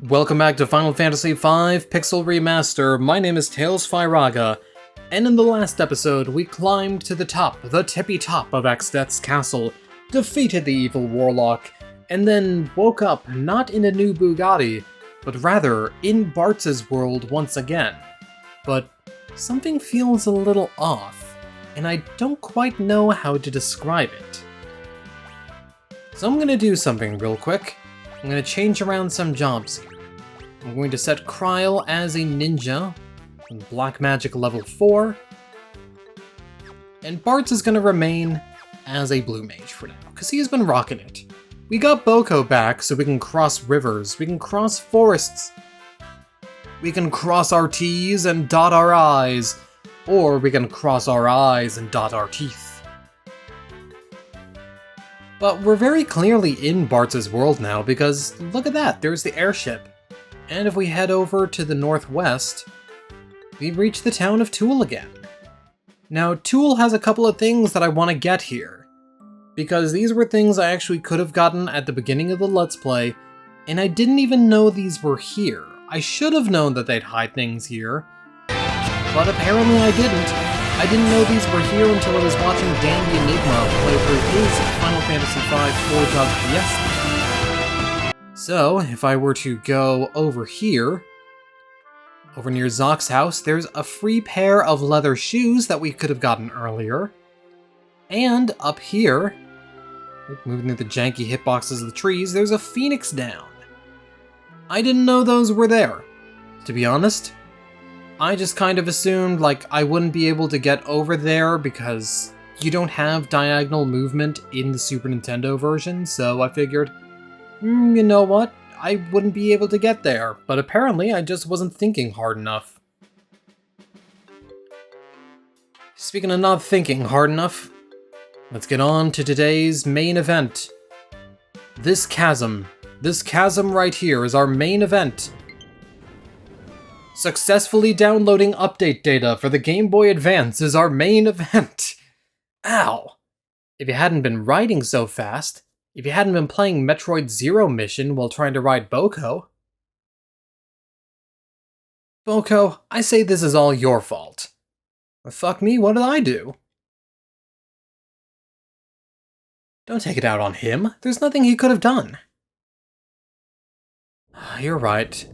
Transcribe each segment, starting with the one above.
Welcome back to Final Fantasy V Pixel Remaster. My name is Tails Fyraga, and in the last episode we climbed to the top, the tippy top of Exdeath's castle, defeated the evil warlock, and then woke up not in a new Bugatti, but rather in Bartz's world once again. But something feels a little off, and I don't quite know how to describe it. So I'm gonna do something real quick. I'm gonna change around some jobs here. I'm going to set Kryl as a ninja, Black Magic level 4, and Bartz is gonna remain as a blue mage for now, because he's been rocking it. We got Boko back so we can cross rivers, we can cross forests, we can cross our T's and dot our I's, or we can cross our I's and dot our teeth. But we're very clearly in Bartz's world now, because look at that, there's the airship. And if we head over to the northwest, we reach the town of Toul again. Now, Toul has a couple of things that I want to get here, because these were things I actually could have gotten at the beginning of the Let's Play, and I didn't even know these were here. I should have known that they'd hide things here, but apparently I didn't. I didn't know these were here until I was watching Dandy Enigma play through his Final Fantasy V 4.ds. So, if I were to go over here, over near Zock's house, there's a free pair of leather shoes that we could have gotten earlier. And up here, moving through the janky hitboxes of the trees, there's a phoenix down. I didn't know those were there. To be honest, I just kind of assumed like I wouldn't be able to get over there because you don't have diagonal movement in the Super Nintendo version, so I figured, you know what? I wouldn't be able to get there, but apparently I just wasn't thinking hard enough. Speaking of not thinking hard enough, let's get on to today's main event. This chasm right here is our main event. Successfully downloading update data for the Game Boy Advance is our main event. Ow! If you hadn't been riding so fast, if you hadn't been playing Metroid Zero Mission while trying to ride Boko. Boko, I say this is all your fault. Well, fuck me, what did I do? Don't take it out on him. There's nothing he could have done. You're right.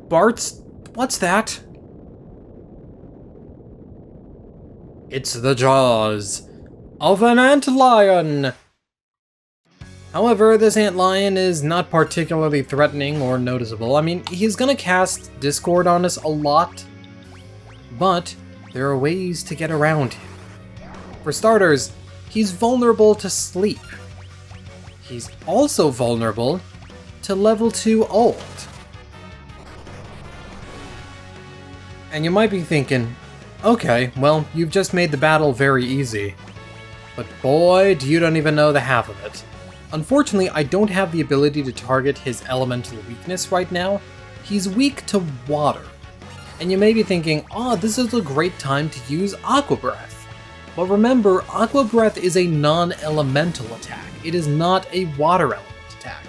Bartz, what's that? It's the jaws of an antlion! However, this antlion is not particularly threatening or noticeable. I mean, he's gonna cast Discord on us a lot, but there are ways to get around him. For starters, he's vulnerable to sleep. He's also vulnerable to level 2 ult. And you might be thinking, okay, well, you've just made the battle very easy. But boy, you don't even know the half of it. Unfortunately, I don't have the ability to target his elemental weakness right now. He's weak to water. And you may be thinking, oh, this is a great time to use Aqua Breath. But remember, Aqua Breath is a non-elemental attack. It is not a water element attack.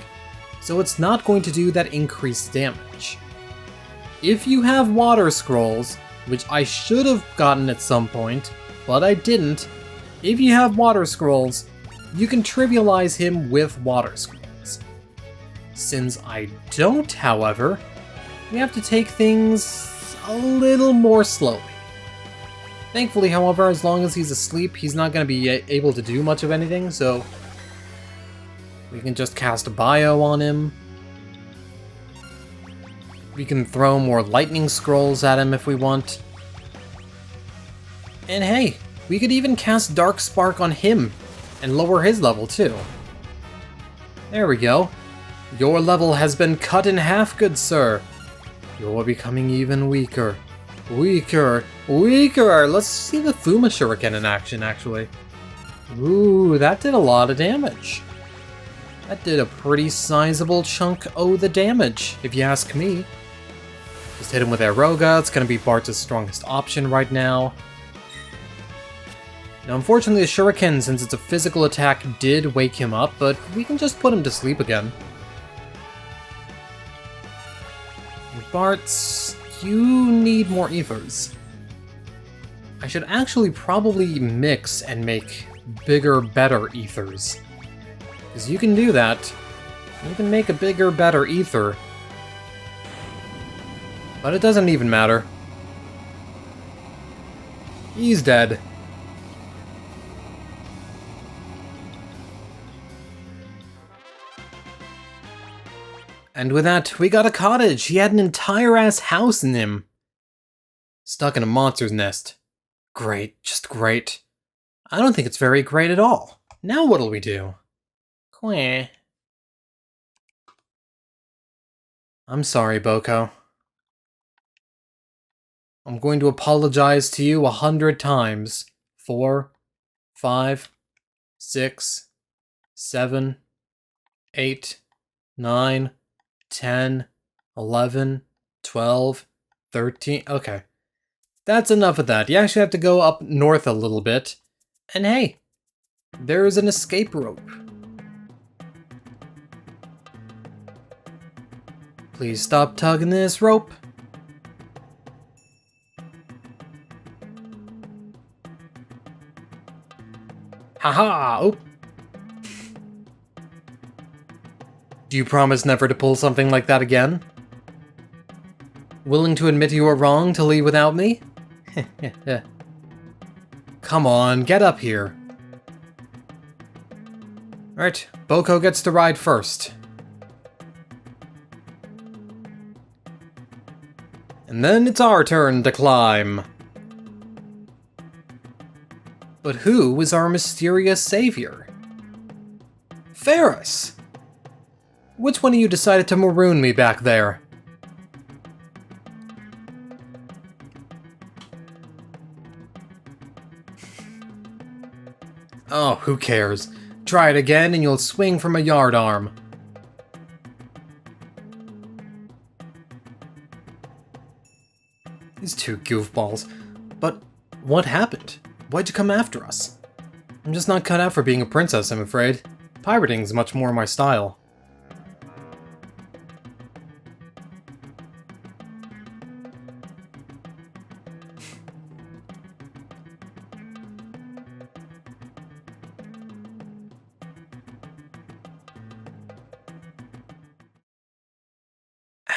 So it's not going to do that increased damage. If you have Water Scrolls, which I should have gotten at some point, but I didn't, if you have Water Scrolls, you can trivialize him with Water Scrolls. Since I don't, however, we have to take things a little more slowly. Thankfully, however, as long as he's asleep, he's not going to be able to do much of anything, so we can just cast a bio on him. We can throw more lightning scrolls at him if we want. And hey, we could even cast Dark Spark on him and lower his level too. There we go. Your level has been cut in half, good sir. You're becoming even weaker. Weaker. Weaker! Let's see the Fuma Shuriken in action, actually. Ooh, that did a lot of damage. That did a pretty sizable chunk of the damage, if you ask me. Just hit him with Aeroga, it's gonna be Bartz's strongest option right now. Now unfortunately the Shuriken, since it's a physical attack, did wake him up, but we can just put him to sleep again. Bartz, you need more ethers. I should actually probably mix and make bigger, better ethers. Because you can do that. You can make a bigger, better ether. But it doesn't even matter. He's dead. And with that, we got a cottage. He had an entire ass house in him. Stuck in a monster's nest. Great, just great. I don't think it's very great at all. Now what'll we do? Queh. I'm sorry, Boko. I'm going to apologize to you 100 times. 4, 5, 6, 7, 8, 9, 10, 11, 12, 13. Okay. That's enough of that. You actually have to go up north a little bit. And hey, there's an escape rope. Please stop tugging this rope. Haha! Oh. Do you promise never to pull something like that again? Willing to admit you were wrong to leave without me? Come on, get up here. Alright, Boko gets to ride first. And then it's our turn to climb. But who is our mysterious savior? Ferris! Which one of you decided to maroon me back there? Oh, who cares? Try it again and you'll swing from a yard arm. These two goofballs. But what happened? Why'd you come after us? I'm just not cut out for being a princess, I'm afraid. Pirating's much more my style.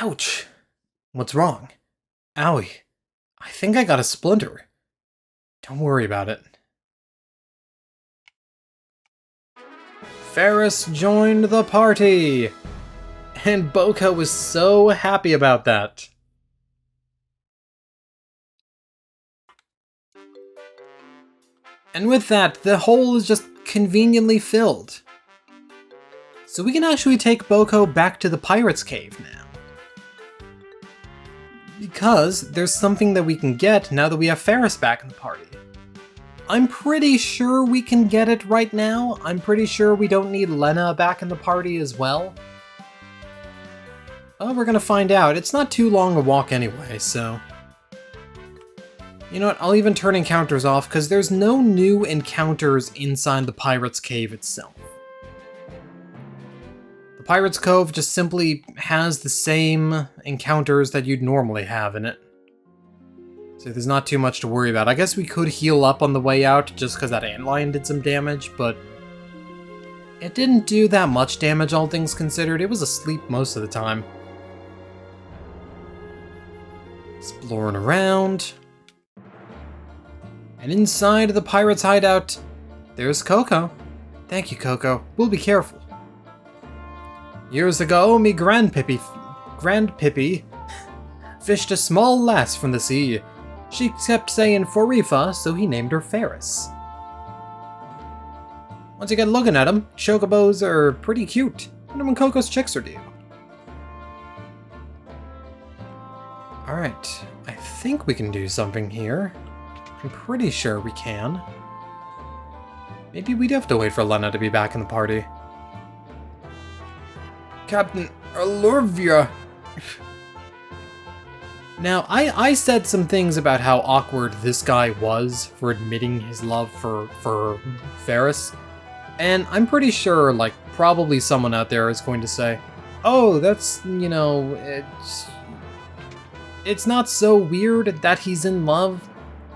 Ouch! What's wrong? Owie. I think I got a splinter. Don't worry about it. Ferris joined the party! And Boko was so happy about that. And with that, the hole is just conveniently filled. So we can actually take Boko back to the Pirate's Cave now. Because there's something that we can get now that we have Ferris back in the party. I'm pretty sure we can get it right now. I'm pretty sure we don't need Lena back in the party as well. Oh, we're gonna find out. It's not too long a walk anyway, so... You know what, I'll even turn encounters off, because there's no new encounters inside the Pirate's Cave itself. Pirate's Cove just simply has the same encounters that you'd normally have in it. So there's not too much to worry about. I guess we could heal up on the way out just because that antlion did some damage, but it didn't do that much damage, all things considered. It was asleep most of the time. Exploring around. And inside the pirate's hideout, there's Coco. Thank you, Coco. We'll be careful. Years ago, me grandpippy fished a small lass from the sea. She kept saying Forifa, so he named her Ferris. Once you get looking at them, chocobos are pretty cute. Wonder when Coco's chicks are due. Alright, I think we can do something here. I'm pretty sure we can. Maybe we do have to wait for Lena to be back in the party. Captain Alurvia. Now, I said some things about how awkward this guy was for admitting his love for Ferris, and I'm pretty sure, like, probably someone out there is going to say, oh, that's, you know, it's not so weird that he's in love,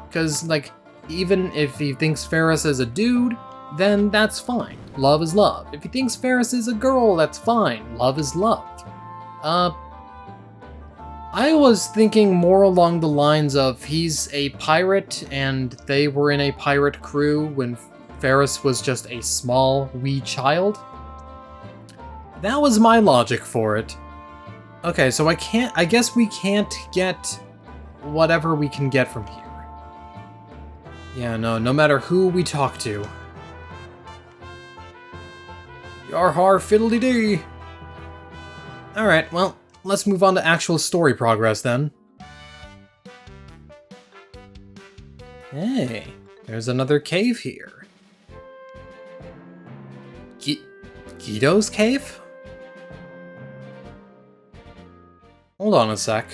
because, like, even if he thinks Ferris is a dude, then that's fine. Love is love. If he thinks Ferris is a girl, that's fine. Love is love. I was thinking more along the lines of he's a pirate and they were in a pirate crew when Ferris was just a small, wee child. That was my logic for it. Okay, so I guess we can't get whatever we can get from here. Yeah, no matter who we talk to. Yar har fiddly dee. Alright, well, let's move on to actual story progress then. Hey, there's another cave here. Guido's cave? Hold on a sec.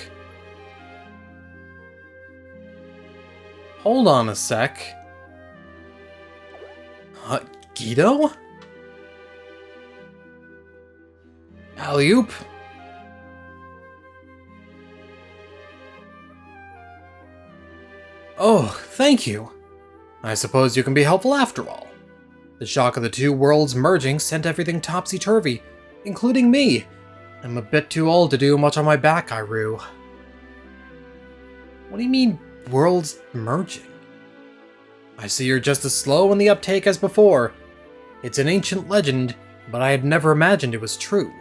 Hold on a sec. Guido? Alley-oop? Oh, thank you. I suppose you can be helpful after all. The shock of the two worlds merging sent everything topsy-turvy, including me. I'm a bit too old to do much on my back, Iru. What do you mean, worlds merging? I see you're just as slow in the uptake as before. It's an ancient legend, but I had never imagined it was true.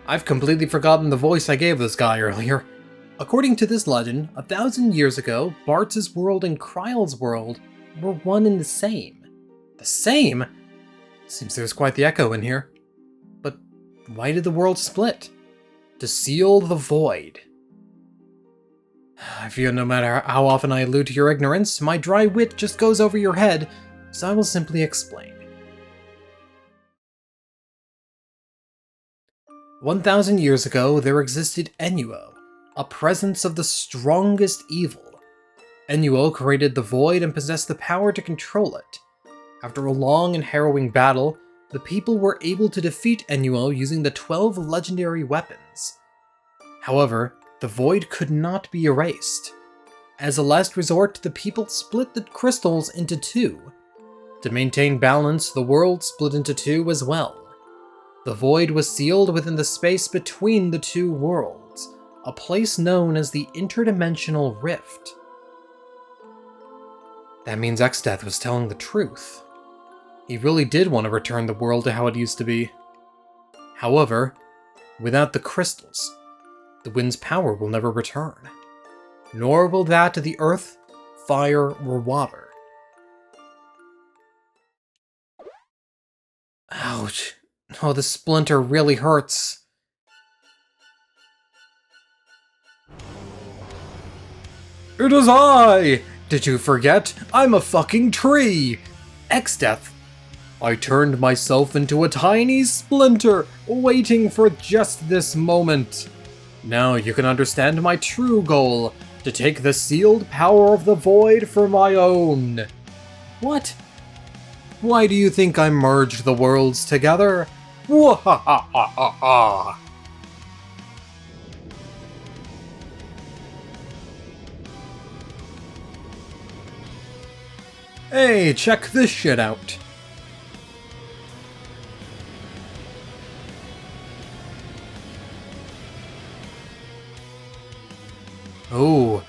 I've completely forgotten the voice I gave this guy earlier. According to this legend, 1,000 years ago, Bartz's world and Kryle's world were one and the same. The same? Seems there's quite the echo in here. But why did the world split? To seal the void. I fear no matter how often I allude to your ignorance, my dry wit just goes over your head, so I will simply explain. 1,000 years ago, there existed Enuo, a presence of the strongest evil. Enuo created the void and possessed the power to control it. After a long and harrowing battle, the people were able to defeat Enuo using the 12 legendary weapons. However, the void could not be erased. As a last resort, the people split the crystals into two. To maintain balance, the world split into two as well. The void was sealed within the space between the two worlds, a place known as the interdimensional rift. That means Exdeath was telling the truth. He really did want to return the world to how it used to be. However, without the crystals, the wind's power will never return. Nor will that to the earth, fire, or water. Ouch. Oh, the splinter really hurts. It is I! Did you forget? I'm a fucking tree! Exdeath. I turned myself into a tiny splinter, waiting for just this moment. Now you can understand my true goal, to take the sealed power of the void for my own. What? Why do you think I merged the worlds together? Wahahahaha! Hey, check this shit out. Oh,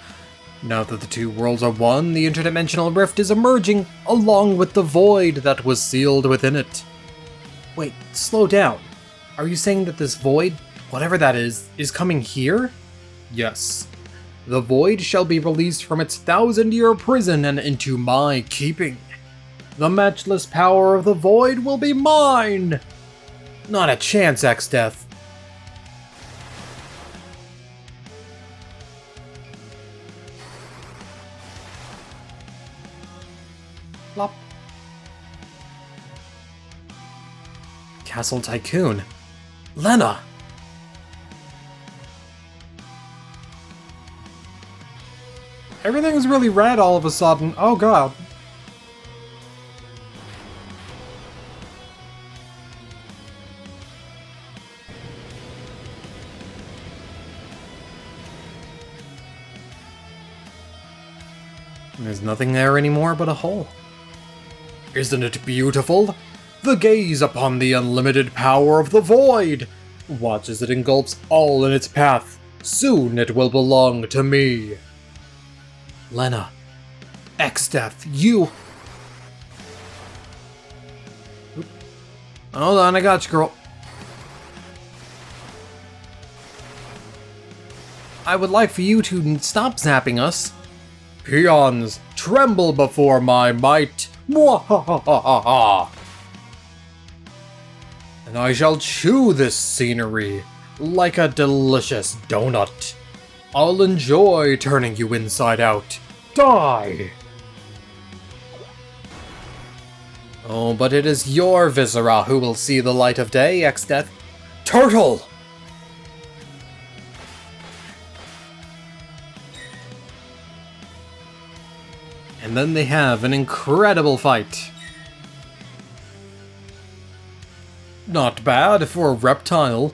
now that the two worlds are one, the interdimensional rift is emerging, along with the void that was sealed within it. Wait, slow down. Are you saying that this void, whatever that is coming here? Yes. The void shall be released from its 1,000-year prison and into my keeping. The matchless power of the void will be mine! Not a chance, Exdeath. Plop. Castle Tycoon. Lena! Everything's really red all of a sudden. Oh god. There's nothing there anymore but a hole. Isn't it beautiful? The gaze upon the unlimited power of the void! Watch as it engulfs all in its path. Soon it will belong to me. Lena. X-Death, you... Oop. Hold on, I got you, girl. I would like for you to stop zapping us. Peons, tremble before my might. Mwahahaha! And I shall chew this scenery like a delicious donut. I'll enjoy turning you inside out. Die! Oh, but it is your viscera who will see the light of day, X-Death. Turtle! And then they have an incredible fight. Not bad for a reptile.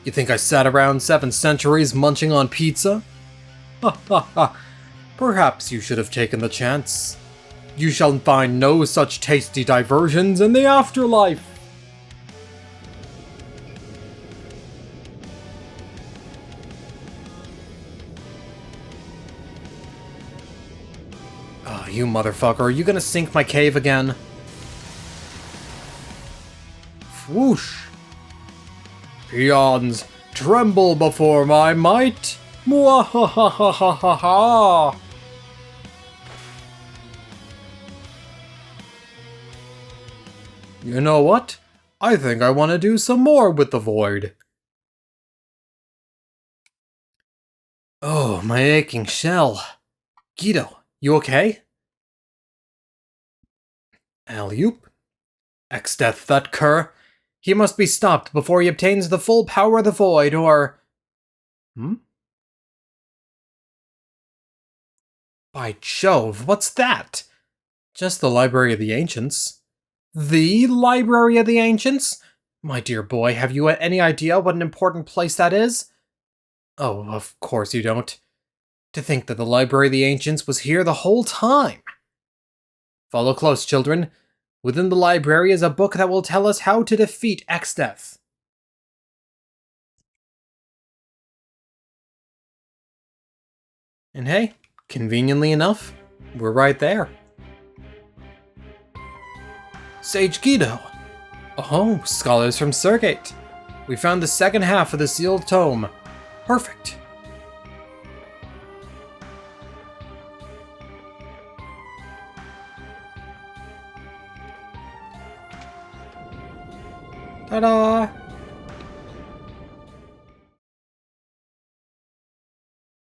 You think I sat around 7 centuries munching on pizza? Ha ha ha. Perhaps you should have taken the chance. You shall find no such tasty diversions in the afterlife. Oh, you motherfucker, are you gonna sink my cave again? Whoosh! Peons, tremble before my might! Mwahahahaha! You know what? I think I want to do some more with the void. Oh, my aching shell. Guido, you okay? Alley-oop. X-Death, that cur. He must be stopped before he obtains the full power of the void, or... By Jove, what's that? Just the Library of the Ancients. The Library of the Ancients? My dear boy, have you any idea what an important place that is? Oh, of course you don't. To think that the Library of the Ancients was here the whole time. Follow close, children. Within the library is a book that will tell us how to defeat X-Death. And hey, conveniently enough, we're right there. Sage Guido! Oh, scholars from Surgate. We found the second half of the sealed tome. Perfect. Ta-da!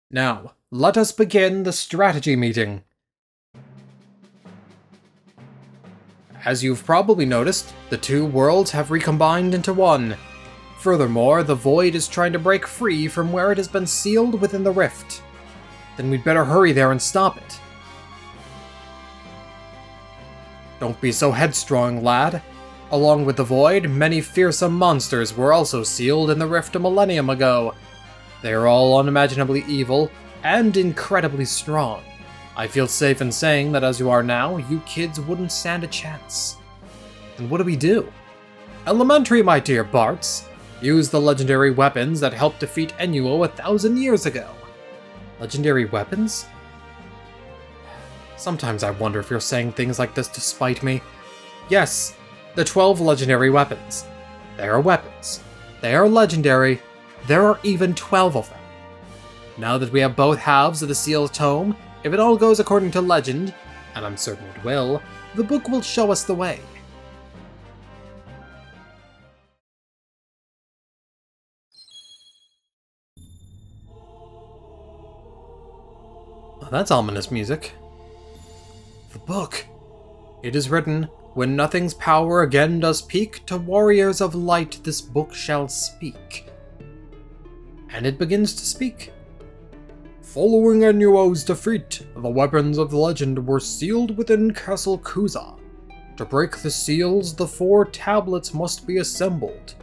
Now, let us begin the strategy meeting. As you've probably noticed, the two worlds have recombined into one. Furthermore, the void is trying to break free from where it has been sealed within the rift. Then we'd better hurry there and stop it. Don't be so headstrong, lad. Along with the void, many fearsome monsters were also sealed in the rift a millennium ago. They are all unimaginably evil and incredibly strong. I feel safe in saying that as you are now, you kids wouldn't stand a chance. And what do we do? Elementary, my dear Barts. Use the legendary weapons that helped defeat Enuo 1,000 years ago. Legendary weapons? Sometimes I wonder if you're saying things like this to spite me. Yes, the 12 legendary weapons. They are weapons. They are legendary. There are even 12 of them. Now that we have both halves of the sealed tome, if it all goes according to legend, and I'm certain it will, the book will show us the way. Oh, that's ominous music. The book. It is written, "When nothing's power again does peak, to warriors of light this book shall speak." And it begins to speak. Following Enuo's defeat, the weapons of legend were sealed within Castle Kuza. To break the seals, the 4 tablets must be assembled.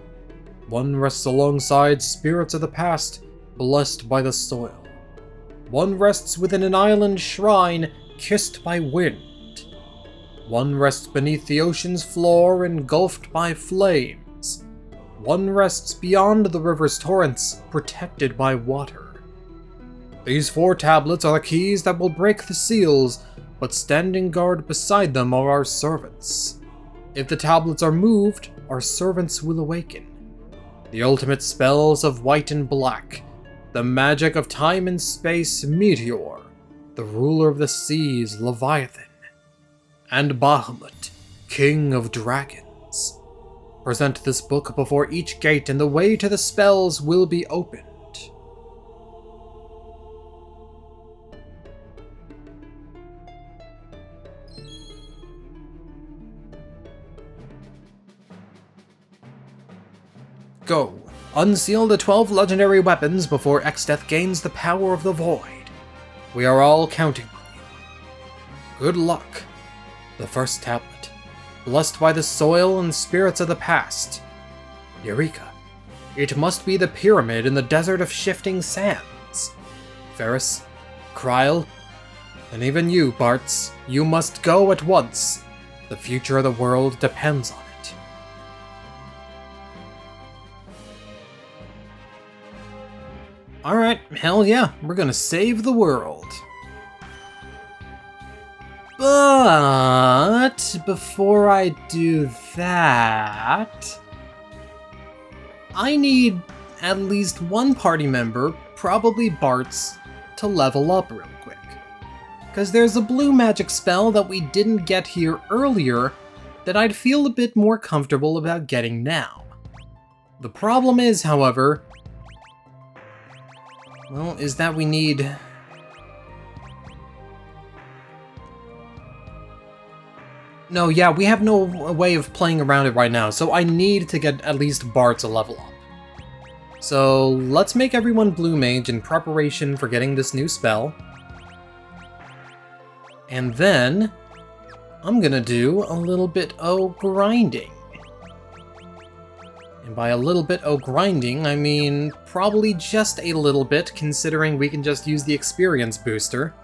One rests alongside spirits of the past, blessed by the soil. One rests within an island shrine, kissed by wind. One rests beneath the ocean's floor, engulfed by flames. One rests beyond the river's torrents, protected by water. These 4 tablets are the keys that will break the seals, but standing guard beside them are our servants. If the tablets are moved, our servants will awaken. The ultimate spells of white and black, the magic of time and space, Meteor, the ruler of the seas, Leviathan, and Bahamut, king of dragons. Present this book before each gate and the way to the spells will be opened. Go. Unseal the 12 legendary weapons before Exdeath gains the power of the Void. We are all counting on you. Good luck. The first tablet. Blessed by the soil and spirits of the past. Eureka. It must be the pyramid in the desert of shifting sands. Ferris, Kryl, and even you, Bartz, you must go at once. The future of the world depends on it. Alright, hell yeah, we're gonna save the world. But before I do that, I need at least one party member, probably Bartz, to level up real quick. Because there's a blue magic spell that we didn't get here earlier that I'd feel a bit more comfortable about getting now. The problem is, however, well, is that we need... No, yeah, we have no way of playing around it right now, so I need to get at least Bartz a level up. So let's make everyone Blue Mage in preparation for getting this new spell. And then I'm gonna do a little bit of grinding. And by a little bit of grinding, I mean probably just a little bit, considering we can just use the experience booster.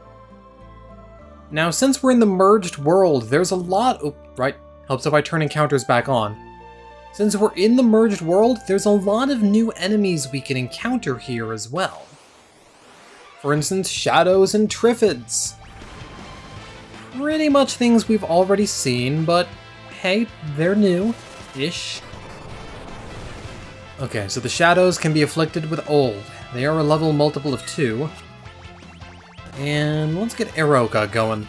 Now, since we're in the merged world, there's a lot... Oh, right. Helps if I turn encounters back on. Since we're in the merged world, there's a lot of new enemies we can encounter here as well. For instance, shadows and triffids. Pretty much things we've already seen, but hey, they're new-ish. Okay, so the shadows can be afflicted with old. They are a level multiple of 2. And let's get Eroka going.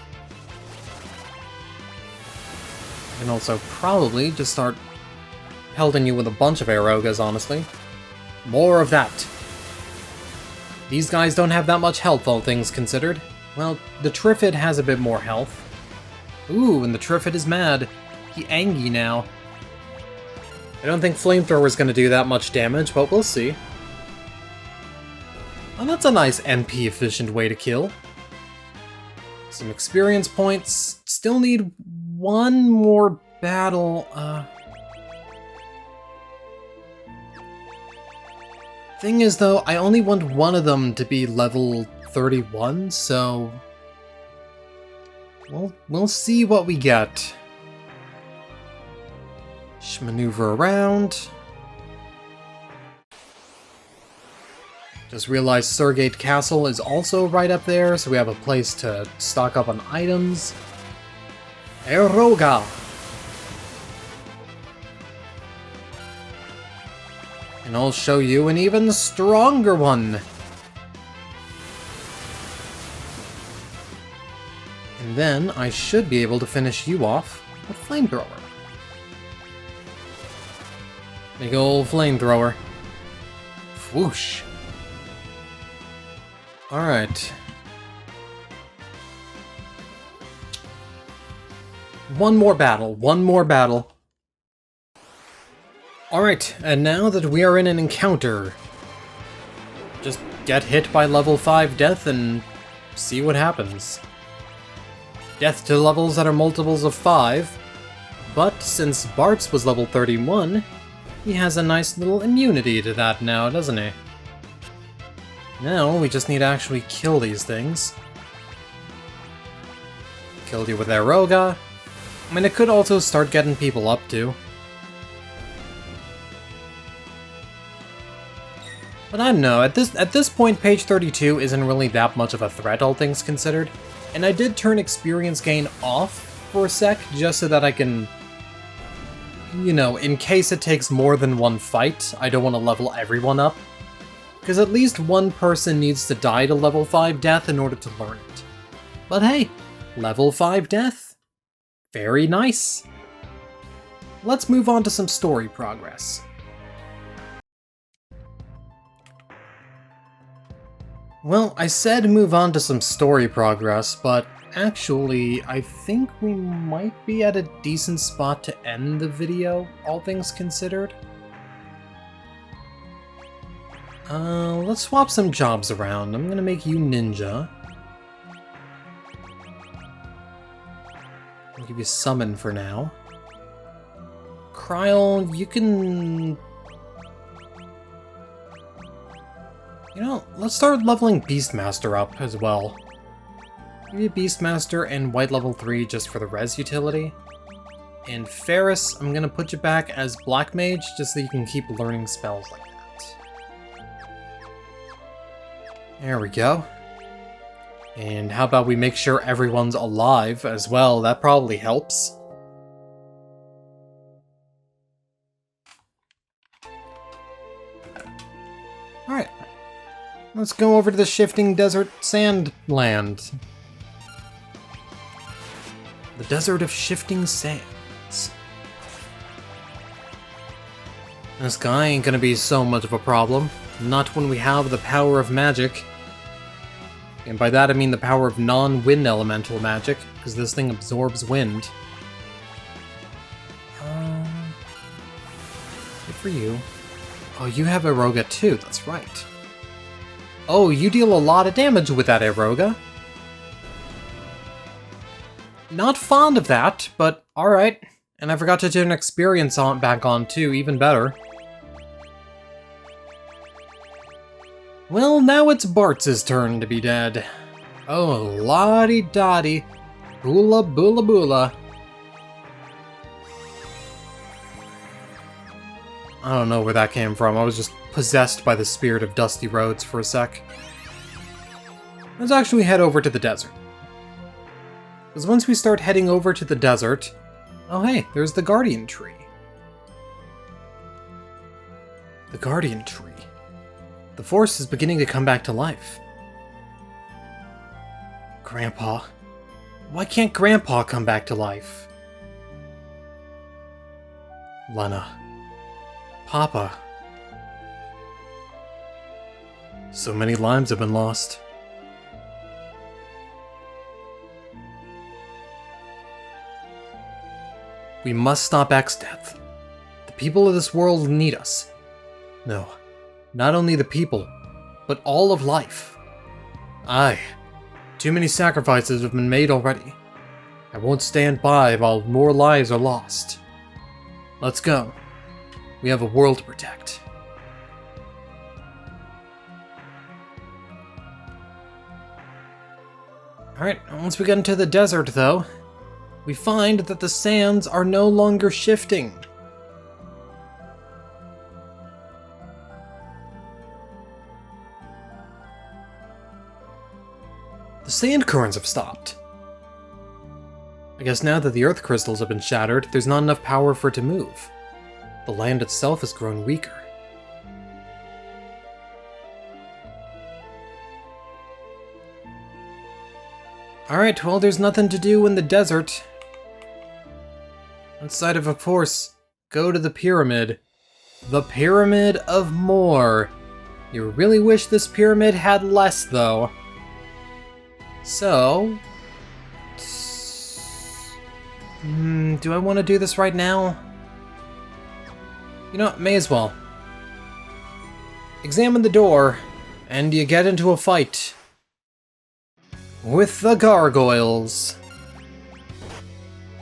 And also probably just start pelting you with a bunch of Erokas, honestly. More of that. These guys don't have that much health, all things considered. Well, the Triffid has a bit more health. Ooh, and the Triffid is mad. He angry now. I don't think Flamethrower is going to do that much damage, but we'll see. Oh, that's a nice NP-efficient way to kill. Some experience points. Still need one more battle. Thing is, though, I only want one of them to be level 31, so... We'll see what we get. Maneuver around. Just realized Surgate Castle is also right up there, so we have a place to stock up on items. Eroga! And I'll show you an even stronger one! And then I should be able to finish you off with Flamethrower. Big ol' Flamethrower. Whoosh. Alright. One more battle. Alright, and now that we are in an encounter, just get hit by level 5 death and see what happens. Death to levels that are multiples of 5, but since Bartz was level 31, he has a nice little immunity to that now, doesn't he? Now, we just need to actually kill these things. Killed you with Aeroga. I mean, it could also start getting people up too. But I don't know, at this point, page 32 isn't really that much of a threat, all things considered. And I did turn experience gain off for a sec, just so that I can, you know, in case it takes more than one fight, I don't want to level everyone up. Because at least one person needs to die to level 5 death in order to learn it. But hey, level 5 death. Very nice. Let's move on to some story progress. Well, I said move on to some story progress, but actually, I think we might be at a decent spot to end the video, all things considered. Let's swap some jobs around. I'm gonna make you ninja. I'll give you summon for now. Kryl, you can... You know, let's start leveling Beastmaster up as well. Maybe Beastmaster and White level 3 just for the res utility. And Ferris, I'm gonna put you back as Black Mage just so you can keep learning spells like that. There we go. And how about we make sure everyone's alive as well? That probably helps. Alright. Let's go over to the Shifting Desert Sand Land. The Desert of Shifting Sands. This guy ain't gonna be so much of a problem. Not when we have the power of magic. And by that I mean the power of non-wind elemental magic, because this thing absorbs wind. Good for you. Oh, you have Aeroga too, that's right. Oh, you deal a lot of damage with that Aeroga. Not fond of that, but alright. And I forgot to turn experience back on too, even better. Well, now it's Bartz's turn to be dead. Oh, la-di-da-di. Boola boola boola. I don't know where that came from. I was just possessed by the spirit of Dusty Roads for a sec. Let's actually head over to the desert. Because once we start heading over to the desert... Oh hey, there's the Guardian Tree. The Guardian Tree. The forest is beginning to come back to life. Grandpa. Why can't Grandpa come back to life? Lena. Papa. So many lives have been lost. We must stop X-Death. The people of this world need us. No, not only the people, but all of life. Aye, too many sacrifices have been made already. I won't stand by while more lives are lost. Let's go. We have a world to protect. Alright, once we get into the desert though, we find that the sands are no longer shifting. The sand currents have stopped. I guess now that the earth crystals have been shattered, there's not enough power for it to move. The land itself has grown weaker. Alright, well, there's nothing to do in the desert. Outside of course, go to the pyramid. The Pyramid of More. You really wish this pyramid had less, though. So... do I want to do this right now? You know what, may as well. Examine the door, and you get into a fight. With the gargoyles.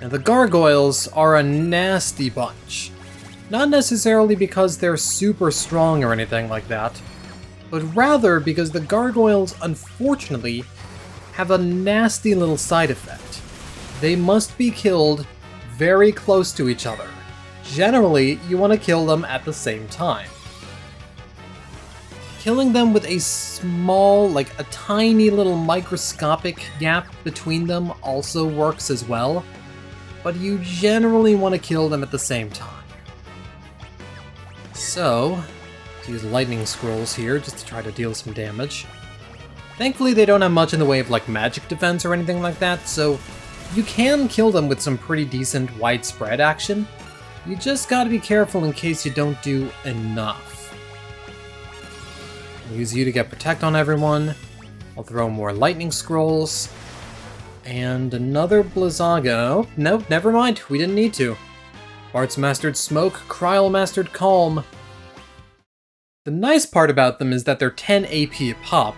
Now the gargoyles are a nasty bunch. Not necessarily because they're super strong or anything like that, but rather because the gargoyles, unfortunately, have a nasty little side effect. they must be killed very close to each other. Generally, you want to kill them at the same time. Killing them with a small, like a tiny little microscopic gap between them also works as well, but you generally want to kill them at the same time. So, let's use lightning scrolls here just to try to deal some damage. Thankfully they don't have much in the way of like magic defense or anything like that, so you can kill them with some pretty decent widespread action. You just gotta be careful in case you don't do enough. I'll use you to get protect on everyone. I'll throw more lightning scrolls. And another Blizzaga. Oh, nope, never mind. We didn't need to. Bart's mastered Smoke, Kryl mastered Calm. The nice part about them is that they're 10 AP a pop,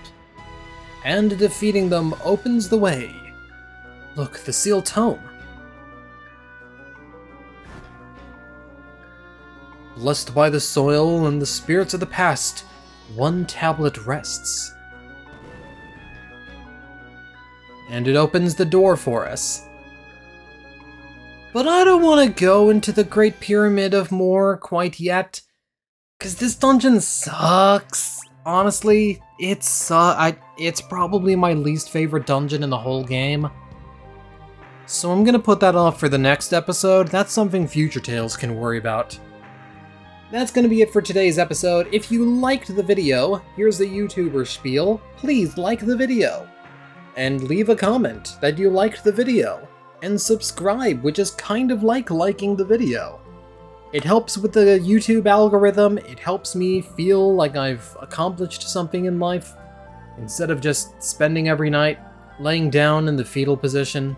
and defeating them opens the way. Look, the sealed tome. Blessed by the soil and the spirits of the past, one tablet rests. And it opens the door for us. But I don't want to go into the Great Pyramid of More quite yet, because this dungeon sucks. Honestly, it's probably my least favorite dungeon in the whole game. So I'm gonna put that off for the next episode. That's something Future Tales can worry about. That's gonna be it for today's episode. If you liked the video, here's the YouTuber spiel. Please like the video. And leave a comment that you liked the video. And subscribe, which is kind of like liking the video. It helps with the YouTube algorithm, it helps me feel like I've accomplished something in life, instead of just spending every night laying down in the fetal position.